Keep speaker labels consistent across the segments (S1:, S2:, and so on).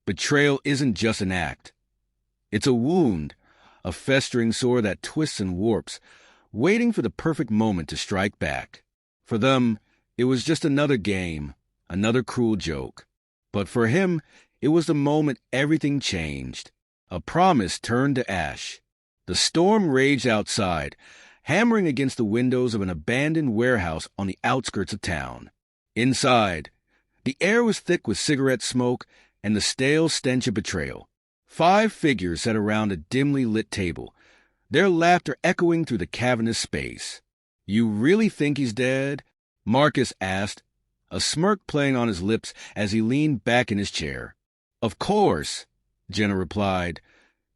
S1: Betrayal isn't just an act. It's a wound, a festering sore that twists and warps, waiting for the perfect moment to strike back. For them, it was just another game, another cruel joke. But for him, it was the moment everything changed. A promise turned to ash. The storm raged outside, hammering against the windows of an abandoned warehouse on the outskirts of town. Inside, the air was thick with cigarette smoke and the stale stench of betrayal. 5 figures sat around a dimly lit table, their laughter echoing through the cavernous space. "You really think he's dead?" Marcus asked, a smirk playing on his lips as he leaned back in his chair. "Of course," Jenna replied,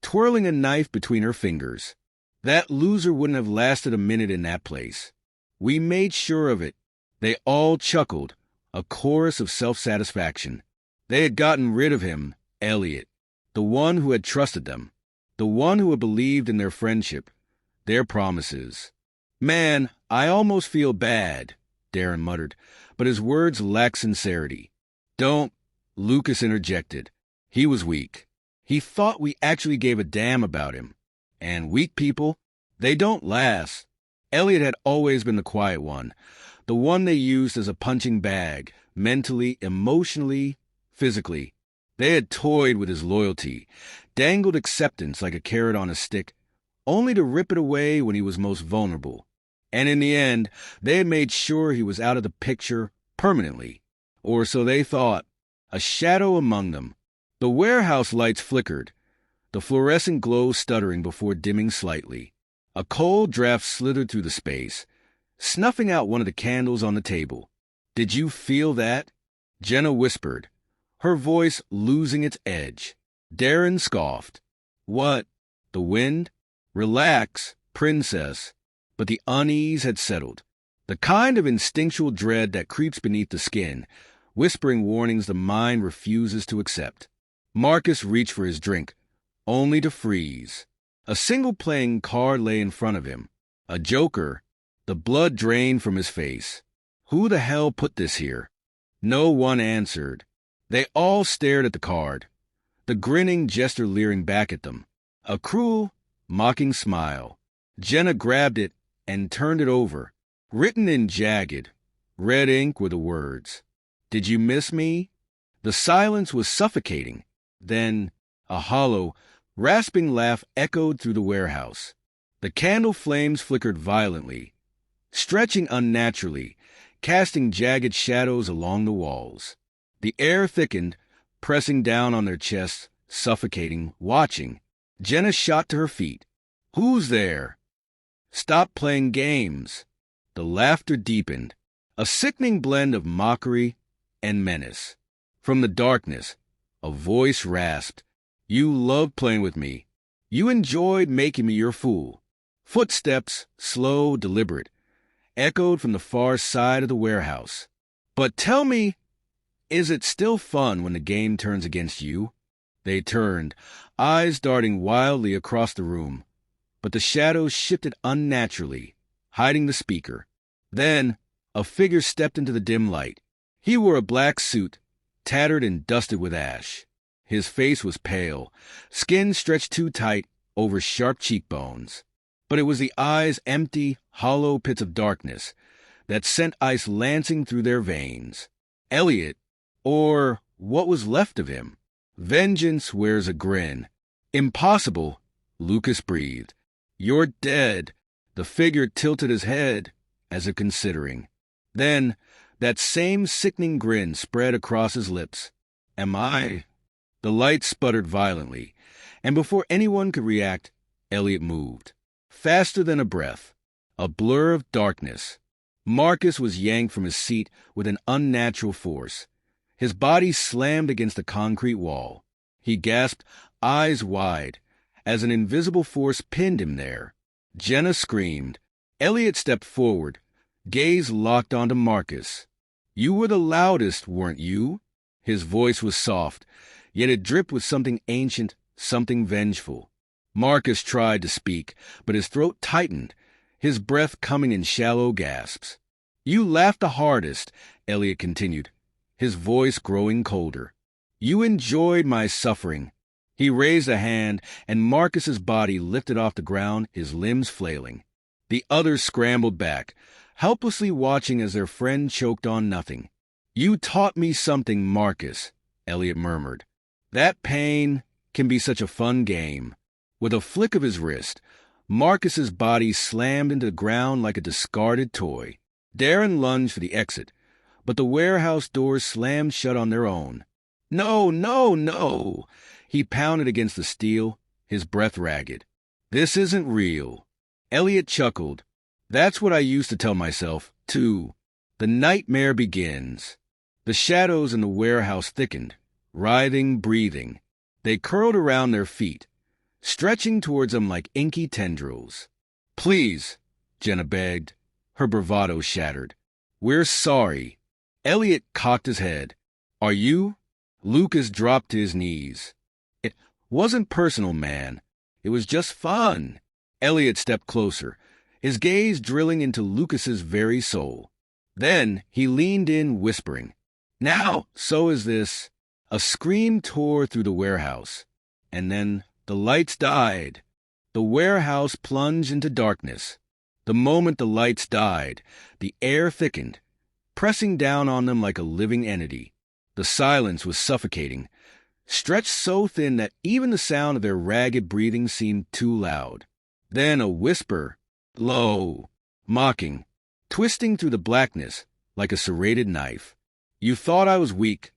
S1: twirling a knife between her fingers. "That loser wouldn't have lasted a minute in that place. We made sure of it." They all chuckled, a chorus of self-satisfaction. They had gotten rid of him, Elliot, the one who had trusted them, the one who had believed in their friendship, their promises. "Man, I almost feel bad," Darren muttered, but his words lacked sincerity. "Don't," Lucas interjected. He was weak. He thought we actually gave a damn about him. And weak people, they don't last. Elliot had always been the quiet one, the one they used as a punching bag, mentally, emotionally, physically. They had toyed with his loyalty, dangled acceptance like a carrot on a stick, only to rip it away when he was most vulnerable. And in the end, they had made sure he was out of the picture permanently. Or so they thought, a shadow among them. The warehouse lights flickered, the fluorescent glow stuttering before dimming slightly. A cold draft slithered through the space, snuffing out one of the candles on the table. "Did you feel that?" Jenna whispered, her voice losing its edge. Darren scoffed. "What? The wind? Relax, princess." But the unease had settled. The kind of instinctual dread that creeps beneath the skin, whispering warnings the mind refuses to accept. Marcus reached for his drink, only to freeze. A single playing card lay in front of him. A joker. The blood drained from his face. Who the hell put this here? No one answered. They all stared at the card, the grinning jester leering back at them. A cruel, mocking smile. Jenna grabbed it and turned it over. Written in jagged, red ink were the words. "Did you miss me?" The silence was suffocating. Then, a hollow, rasping laugh echoed through the warehouse. The candle flames flickered violently, stretching unnaturally, casting jagged shadows along the walls. The air thickened, pressing down on their chests, suffocating, watching. Jenna shot to her feet. "Who's there?" "Stop playing games." The laughter deepened, a sickening blend of mockery and menace. From the darkness, a voice rasped. "You loved playing with me. You enjoyed making me your fool." Footsteps, slow, deliberate, echoed from the far side of the warehouse. "But tell me, is it still fun when the game turns against you?" They turned, eyes darting wildly across the room, but the shadows shifted unnaturally, hiding the speaker. Then, a figure stepped into the dim light. He wore a black suit, tattered and dusted with ash. His face was pale, skin stretched too tight over sharp cheekbones. But it was the eyes' empty, hollow pits of darkness that sent ice lancing through their veins. Elliot, or what was left of him. Vengeance wears a grin. "Impossible," Lucas breathed. "You're dead." The figure tilted his head, as if considering. Then, that same sickening grin spread across his lips. "Am I?" The light sputtered violently, and before anyone could react, Elliot moved. Faster than a breath, a blur of darkness. Marcus was yanked from his seat with an unnatural force. His body slammed against the concrete wall. He gasped, eyes wide, as an invisible force pinned him there. Jenna screamed. Elliot stepped forward, gaze locked onto Marcus. "You were the loudest, weren't you?" His voice was soft, yet it dripped with something ancient, something vengeful. Marcus tried to speak, but his throat tightened, his breath coming in shallow gasps. "You laughed the hardest," Elliot continued, his voice growing colder. You enjoyed my suffering. He raised a hand, and Marcus's body lifted off the ground, his limbs flailing. The others scrambled back, helplessly watching as their friend choked on nothing. You taught me something, Marcus, Elliot murmured. That pain can be such a fun game. With a flick of his wrist, Marcus's body slammed into the ground like a discarded toy. Darren lunged for the exit, but the warehouse doors slammed shut on their own. No, no, no! He pounded against the steel, his breath ragged. This isn't real. Elliot chuckled. That's what I used to tell myself, too. The nightmare begins. The shadows in the warehouse thickened, writhing, breathing. They curled around their feet, stretching towards them like inky tendrils. Please, Jenna begged, her bravado shattered. We're sorry. Elliot cocked his head. Are you? Lucas dropped to his knees. It wasn't personal, man. It was just fun. Elliot stepped closer, his gaze drilling into Lucas's very soul. Then he leaned in, whispering, Now, so is this. A scream tore through the warehouse, and then the lights died. The warehouse plunged into darkness. The moment the lights died, the air thickened, pressing down on them like a living entity. The silence was suffocating, stretched so thin that even the sound of their ragged breathing seemed too loud. Then a whisper, low, mocking, twisting through the blackness like a serrated knife. You thought I was weak,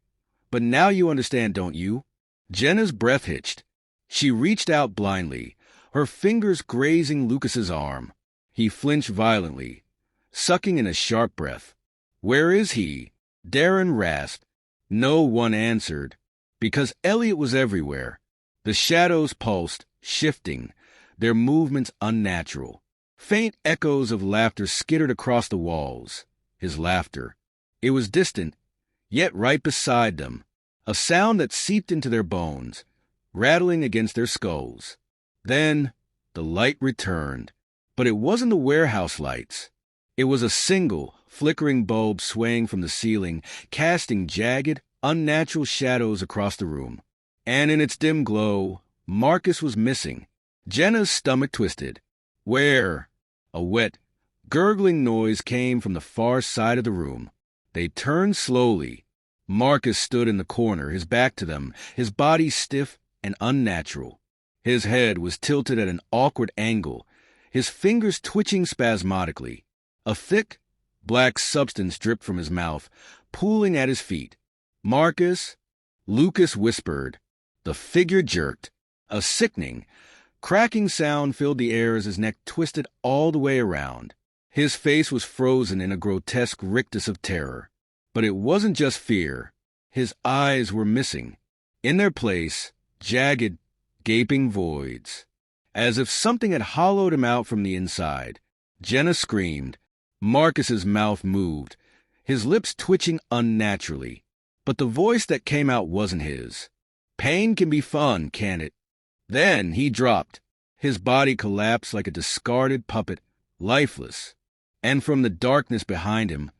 S1: but now you understand, don't you? Jenna's breath hitched. She reached out blindly, her fingers grazing Lucas's arm. He flinched violently, sucking in a sharp breath. Where is he? Darren rasped. No one answered, because Elliot was everywhere. The shadows pulsed, shifting, their movements unnatural. Faint echoes of laughter skittered across the walls. His laughter. It was distant, yet right beside them, a sound that seeped into their bones, rattling against their skulls. Then the light returned, but it wasn't the warehouse lights. It was a single, flickering bulb swaying from the ceiling, casting jagged, unnatural shadows across the room. And in its dim glow, Marcus was missing. Jenna's stomach twisted. Where? A wet, gurgling noise came from the far side of the room. They turned slowly. Marcus stood in the corner, his back to them, his body stiff and unnatural. His head was tilted at an awkward angle, his fingers twitching spasmodically. A thick, black substance dripped from his mouth, pooling at his feet. Marcus, Lucas whispered. The figure jerked. A sickening, cracking sound filled the air as his neck twisted all the way around. His face was frozen in a grotesque rictus of terror. But it wasn't just fear. His eyes were missing. In their place, jagged, gaping voids. As if something had hollowed him out from the inside. Jenna screamed. Marcus's mouth moved, his lips twitching unnaturally. But the voice that came out wasn't his. Pain can be fun, can't it? Then he dropped. His body collapsed like a discarded puppet, lifeless. And from the darkness behind him,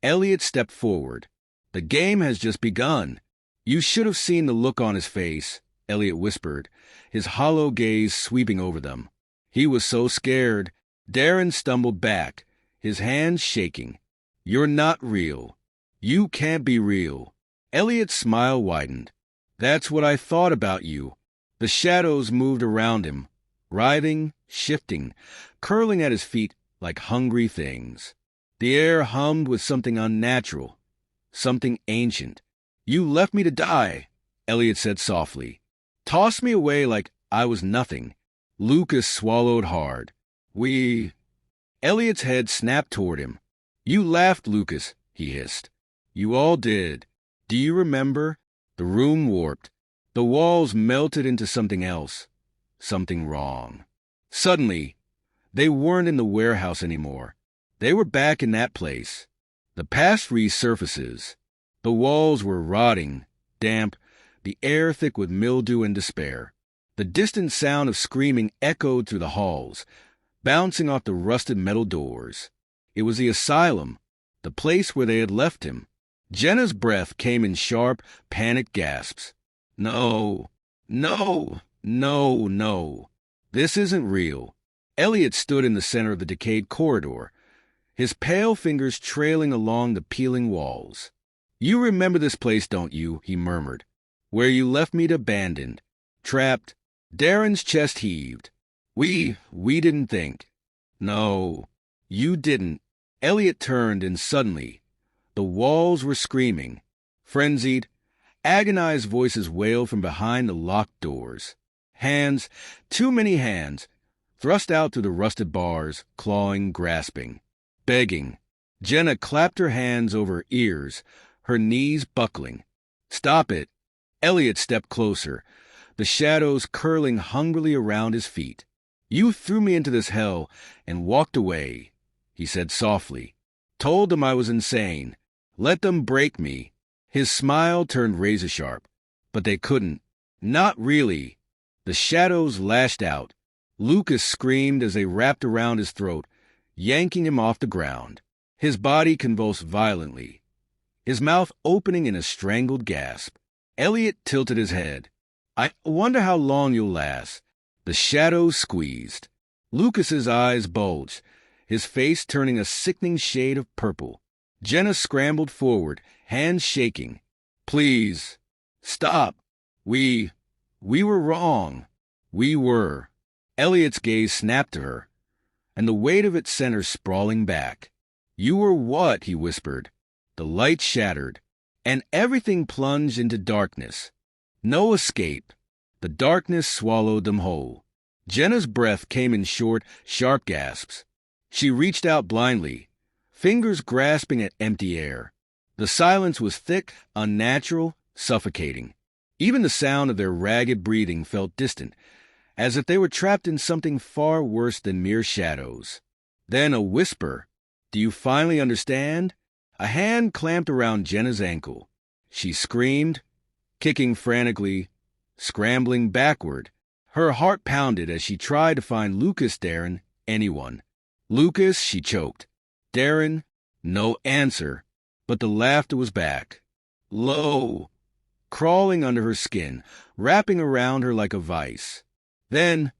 S1: Elliot stepped forward. The game has just begun. You should have seen the look on his face, Elliot whispered, his hollow gaze sweeping over them. He was so scared. Darren stumbled back, his hands shaking. You're not real. You can't be real. Elliot's smile widened. That's what I thought about you. The shadows moved around him, writhing, shifting, curling at his feet like hungry things. The air hummed with something unnatural, something ancient. You left me to die, Elliot said softly. Tossed me away like I was nothing. Lucas swallowed hard. Elliot's head snapped toward him. You laughed, Lucas, he hissed. You all did. Do you remember? The room warped. The walls melted into something else. Something wrong. Suddenly, they weren't in the warehouse anymore. They were back in that place. The past resurfaces. The walls were rotting, damp, the air thick with mildew and despair. The distant sound of screaming echoed through the halls, bouncing off the rusted metal doors. It was the asylum, the place where they had left him. Jenna's breath came in sharp, panicked gasps. No, no, no, no. This isn't real. Elliot stood in the center of the decayed corridor, his pale fingers trailing along the peeling walls. You remember this place, don't you? He murmured. Where you left me abandoned, trapped. Darren's chest heaved. We didn't think. No, you didn't. Elliot turned, and suddenly, the walls were screaming. Frenzied, agonized voices wailed from behind the locked doors. Hands, too many hands, thrust out through the rusted bars, clawing, grasping, begging. Jenna clapped her hands over her ears, her knees buckling. Stop it. Elliot stepped closer, the shadows curling hungrily around his feet. You threw me into this hell and walked away, he said softly. Told them I was insane. Let them break me. His smile turned razor-sharp. But they couldn't. Not really. The shadows lashed out. Lucas screamed as they wrapped around his throat, yanking him off the ground. His body convulsed violently, his mouth opening in a strangled gasp. Elliot tilted his head. I wonder how long you'll last. The shadows squeezed. Lucas's eyes bulged, his face turning a sickening shade of purple. Jenna scrambled forward, hands shaking. Please, stop. We were wrong. We were. Elliot's gaze snapped to her, and the weight of it sent her sprawling back. You were what? He whispered. The light shattered, and everything plunged into darkness. No escape. The darkness swallowed them whole. Jenna's breath came in short, sharp gasps. She reached out blindly, fingers grasping at empty air. The silence was thick, unnatural, suffocating. Even the sound of their ragged breathing felt distant, as if they were trapped in something far worse than mere shadows. Then a whisper. Do you finally understand? A hand clamped around Jenna's ankle. She screamed, kicking frantically, scrambling backward. Her heart pounded as she tried to find Lucas, Darren, anyone. Lucas, she choked. Darren, no answer. But the laughter was back. Low, crawling under her skin, wrapping around her like a vice. Then,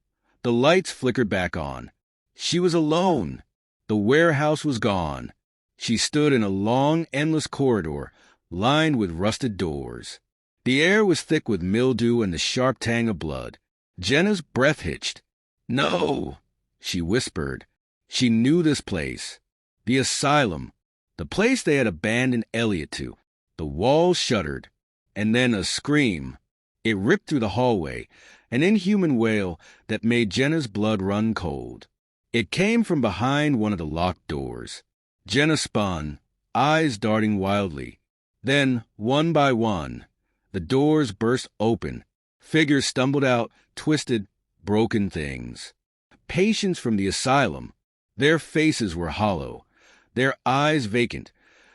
S1: the lights flickered back on. She was alone. The warehouse was gone. She stood in a long, endless corridor, lined with rusted doors. The air was thick with mildew and the sharp tang of blood. Jenna's breath hitched. No, she whispered. She knew this place. The asylum. The place they had abandoned Elliot to. The walls shuddered. And then a scream. It ripped through the hallway, an inhuman wail that made Jenna's blood run cold. It came from behind one of the locked doors. Jenna spun, eyes darting wildly. Then, one by one, the doors burst open. Figures stumbled out, twisted, broken things. Patients from the asylum. Their faces were hollow, their eyes vacant,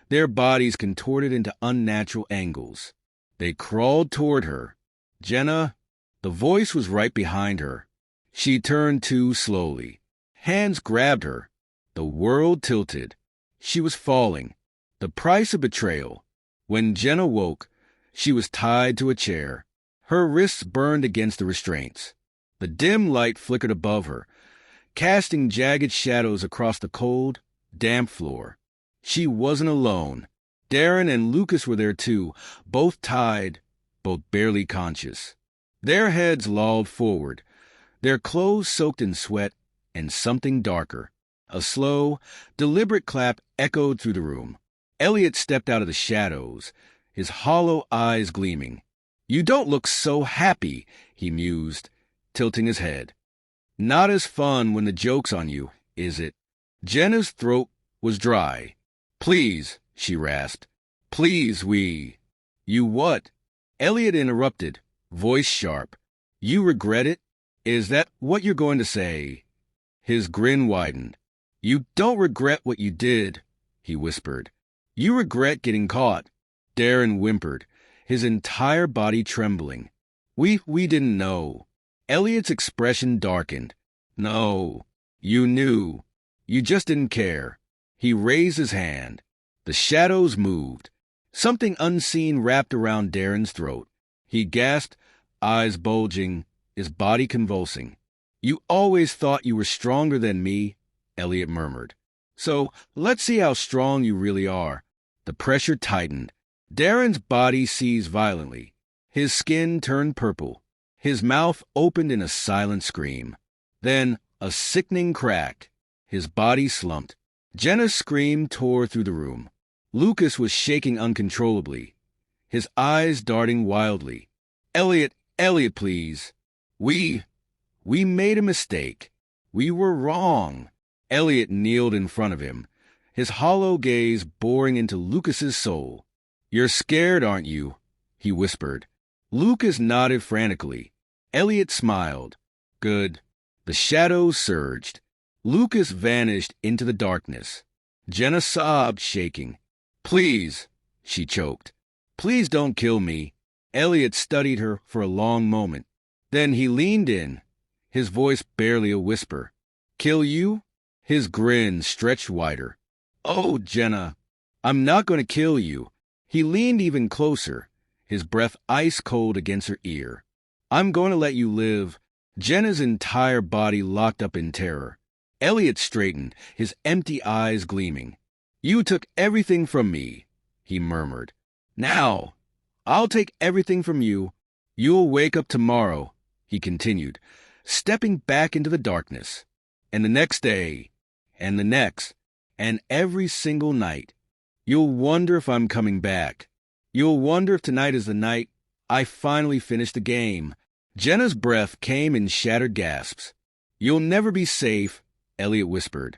S1: their bodies contorted into unnatural angles. They crawled toward her. Jenna, the voice was right behind her. She turned to slowly. Hands grabbed her. The world tilted. She was falling. The price of betrayal. When Jenna woke, she was tied to a chair. Her wrists burned against the restraints. The dim light flickered above her, casting jagged shadows across the cold, damp floor. She wasn't alone. Darren and Lucas were there too, both tied, both barely conscious. Their heads lolled forward, their clothes soaked in sweat and something darker. A slow, deliberate clap echoed through the room. Elliot stepped out of the shadows, his hollow eyes gleaming. You don't look so happy, he mused, tilting his head. Not as fun when the joke's on you, is it? Jenna's throat was dry. Please, she rasped. Please, You what? Elliot interrupted, voice sharp. You regret it? Is that what you're going to say? His grin widened. You don't regret what you did, he whispered. You regret getting caught. Darren whimpered, his entire body trembling. We didn't know. Elliot's expression darkened. No, you knew. You just didn't care. He raised his hand. The shadows moved. Something unseen wrapped around Darren's throat. He gasped, eyes bulging, his body convulsing. "You always thought you were stronger than me," Elliot murmured. "So let's see how strong you really are." The pressure tightened. Darren's body seized violently. His skin turned purple. His mouth opened in a silent scream. Then a sickening crack. His body slumped. Jenna's scream tore through the room. Lucas was shaking uncontrollably, his eyes darting wildly. Elliot, please. We made a mistake. We were wrong." Elliot kneeled in front of him, his hollow gaze boring into Lucas's soul. "You're scared, aren't you?" he whispered. Lucas nodded frantically. Elliot smiled. "Good." The shadows surged. Lucas vanished into the darkness. Jenna sobbed, shaking. "Please," she choked. "Please don't kill me." Elliot studied her for a long moment. Then he leaned in, his voice barely a whisper. "Kill you?" His grin stretched wider. "Oh, Jenna, I'm not going to kill you." He leaned even closer, his breath ice cold against her ear. "I'm going to let you live." Jenna's entire body locked up in terror. Elliot straightened, his empty eyes gleaming. "You took everything from me," he murmured. "Now, I'll take everything from you. You'll wake up tomorrow," he continued, stepping back into the darkness. "And the next day, and the next, and every single night. You'll wonder if I'm coming back. You'll wonder if tonight is the night I finally finish the game." Jenna's breath came in shattered gasps. "You'll never be safe," Elliot whispered.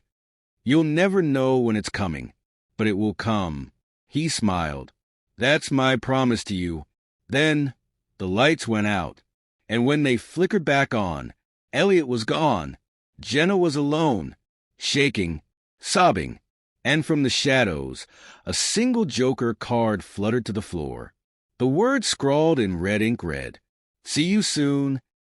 S1: "You'll never know when it's coming, but it will come." He smiled. "That's my promise to you." Then the lights went out, and when they flickered back on, Elliot was gone. Jenna was alone, shaking, sobbing, and from the shadows, a single Joker card fluttered to the floor. The words scrawled in red ink read, "See you soon,